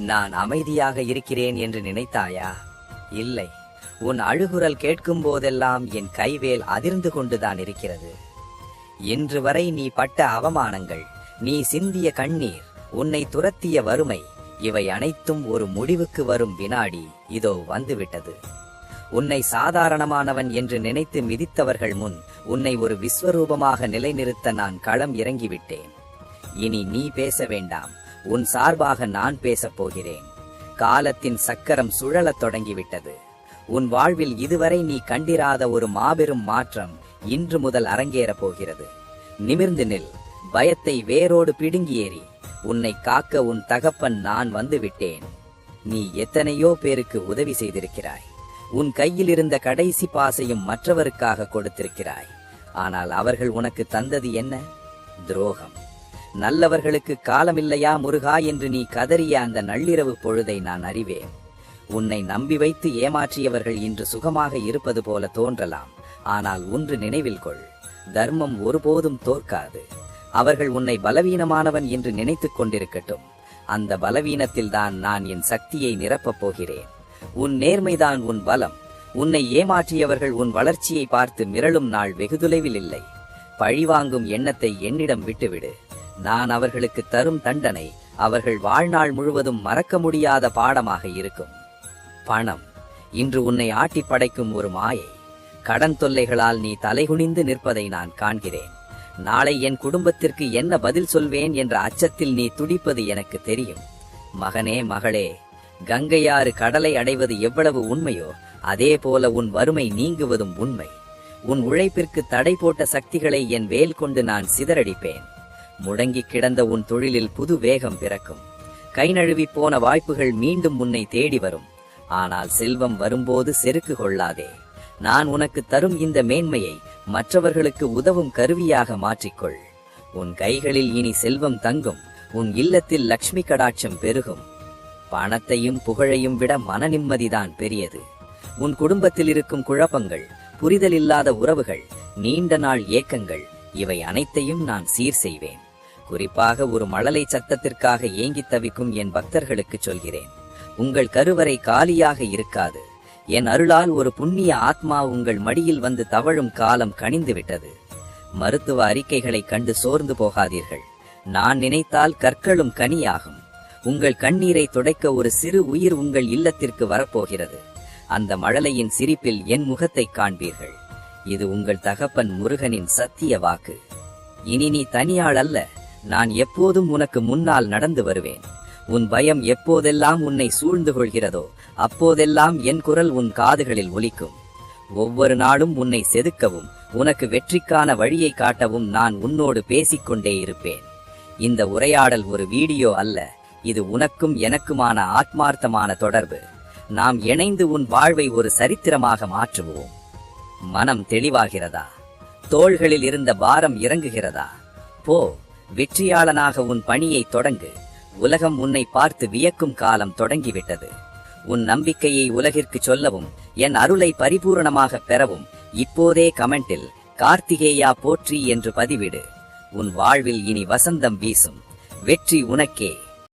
நான் அமைதியாக இருக்கிறேன் என்று நினைத்தாயா? இல்லை, உன் அழுகுரல் கேட்கும் போதெல்லாம் என் கைவேல் அதிர்ந்து கொண்டுதான் இருக்கிறது. இன்று வரை நீ பட்ட அவமானங்கள், நீ சிந்திய கண்ணீர், உன்னை துரத்திய வறுமை, இவை அனைத்தும் ஒரு முடிவுக்கு வரும் வினாடி இதோ வந்துவிட்டது. உன்னை சாதாரணமானவன் என்று நினைத்து மிதித்தவர்கள் முன் உன்னை ஒரு விஸ்வரூபமாக நிலைநிறுத்த நான் களம் இறங்கிவிட்டேன். இனி நீ பேச வேண்டாம், உன் சார்பாக நான் பேசப் போகிறேன். காலத்தின் சக்கரம் சுழலத் தொடங்கிவிட்டது. உன் வாழ்வில் இதுவரை நீ கண்டிராத ஒரு மாபெரும் மாற்றம் இன்று முதல் அரங்கேறப் போகிறது. நிமிர்ந்து நில், பயத்தை வேரோடு பிடுங்கி ஏறி. உன்னை காக்க உன் தகப்பன் நான் வந்துவிட்டேன். நீ எத்தனையோ பேருக்கு உதவி செய்திருக்கிறாய். உன் கையில் இருந்த கடைசி பாசையும் மற்றவருக்காக கொடுத்திருக்கிறாய். ஆனால் அவர்கள் உனக்கு தந்தது என்ன? துரோகம். நல்லவர்களுக்கு காலமில்லையா முருகா என்று நீ கதறிய அந்த நள்ளிரவு பொழுதை நான் அறிவேன். உன்னை நம்பி வைத்து ஏமாற்றியவர்கள் இன்று சுகமாக இருப்பது போல தோன்றலாம். ஆனால் ஒன்று நினைவில் கொள், தர்மம் ஒருபோதும் தோற்காது. அவர்கள் உன்னை பலவீனமானவன் என்று நினைத்துக் கொண்டிருக்கட்டும். அந்த பலவீனத்தில் தான் நான் என் சக்தியை நிரப்பப் போகிறேன். உன் நேர்மைதான் உன் பலம். உன்னை ஏமாற்றியவர்கள் உன் வளர்ச்சியை பார்த்து மிரளும் நாள் வெகு தொலைவில் இல்லை. பழிவாங்கும் எண்ணத்தை என்னிடம் விட்டுவிடு. நான் அவர்களுக்கு தரும் தண்டனை அவர்கள் வாழ்நாள் முழுவதும் மறக்க முடியாத பாடமாக இருக்கும். பணம் இன்று உன்னை ஆட்டி படைக்கும் ஒரு மாயை. கடன் தொல்லைகளால் நீ தலைகுனிந்து நிற்பதை நான் காண்கிறேன். நாளை என் குடும்பத்திற்கு என்ன பதில் சொல்வேன் என்ற அச்சத்தில் நீ துடிப்பது எனக்கு தெரியும். மகனே, மகளே, கங்கையாறு கடலை அடைவது எவ்வளவு உண்மையோ அதே போல உன் வறுமை நீங்குவதும் உண்மை. உன் உழைப்பிற்கு தடை போட்ட சக்திகளை என் வேல் கொண்டு நான் சிதறடிப்பேன். முடங்கி கிடந்த உன் தொழிலில் புது வேகம் பிறக்கும். கை நழுவி போன வாய்ப்புகள் மீண்டும் உன்னை தேடி வரும். ஆனால் செல்வம் வரும்போது செருக்கு கொள்ளாதே. நான் உனக்கு தரும் இந்த மேன்மையை மற்றவர்களுக்கு உதவும் கருவியாக மாற்றிக்கொள். உன் கைகளில் இனி செல்வம் தங்கும். உன் இல்லத்தில் லக்ஷ்மி கடாட்சம் பெருகும். பணத்தையும் புகழையும் விட மன நிம்மதிதான் பெரியது. உன் குடும்பத்தில் இருக்கும் குழப்பங்கள், புரிதல் இல்லாத உறவுகள், நீண்ட நாள் ஏக்கங்கள், இவை அனைத்தையும் நான் சீர் செய்வேன். குறிப்பாக ஒரு மழலை சத்தத்திற்காக ஏங்கித் தவிக்கும் என் பக்தர்களுக்கு சொல்கிறேன், உங்கள் கருவறை காலியாக இருக்காது. என் அருளால் ஒரு புண்ணிய ஆத்மா உங்கள் மடியில் வந்து தவழும் காலம் கனிந்து விட்டது. மருத்துவ அறிக்கைகளை கண்டு சோர்ந்து போகாதீர்கள். நான் நினைத்தால் கற்களும் கனியாகும். உங்கள் கண்ணீரை துடைக்க ஒரு சிறு உயிர் உங்கள் இல்லத்திற்கு வரப்போகிறது. அந்த மழலையின் சிரிப்பில் என் முகத்தை காண்பீர்கள். இது உங்கள் தகப்பன் முருகனின் சத்திய வாக்கு. இனி நீ தனியாள் அல்ல. நான் எப்போதும் உனக்கு முன்னால் நடந்து வருவேன். உன் பயம் எப்போதெல்லாம் உன்னை சூழ்ந்து கொள்கிறதோ அப்போதெல்லாம் என் குரல் உன் காதுகளில் ஒலிக்கும். ஒவ்வொரு நாளும் உன்னை செதுக்கவும் உனக்கு வெற்றிக்கான வழியை காட்டவும் நான் உன்னோடு பேசிக்கொண்டே இருப்பேன். இந்த உரையாடல் ஒரு வீடியோ அல்ல, இது உனக்கும் எனக்குமான ஆத்மார்த்தமான தொடர்பு. நாம் இணைந்து உன் வாழ்வை ஒரு சரித்திரமாக மாற்றுவோம். மனம் தெளிவாகிறதா? தோள்களில் இருந்த பாரம் இறங்குகிறதா? போ, வெற்றியாளனாக உன் பணியை தொடங்கு. உலகம் உன்னை பார்த்து வியக்கும் காலம் தொடங்கிவிட்டது. உன் நம்பிக்கையை உலகிற்கு சொல்லவும் என் அருளை பரிபூரணமாக பெறவும் இப்போதே கமெண்டில் கார்த்திகேயா போற்றி என்று பதிவிடு. உன் வாழ்வில் இனி வசந்தம் வீசும். வெற்றி உனக்கே.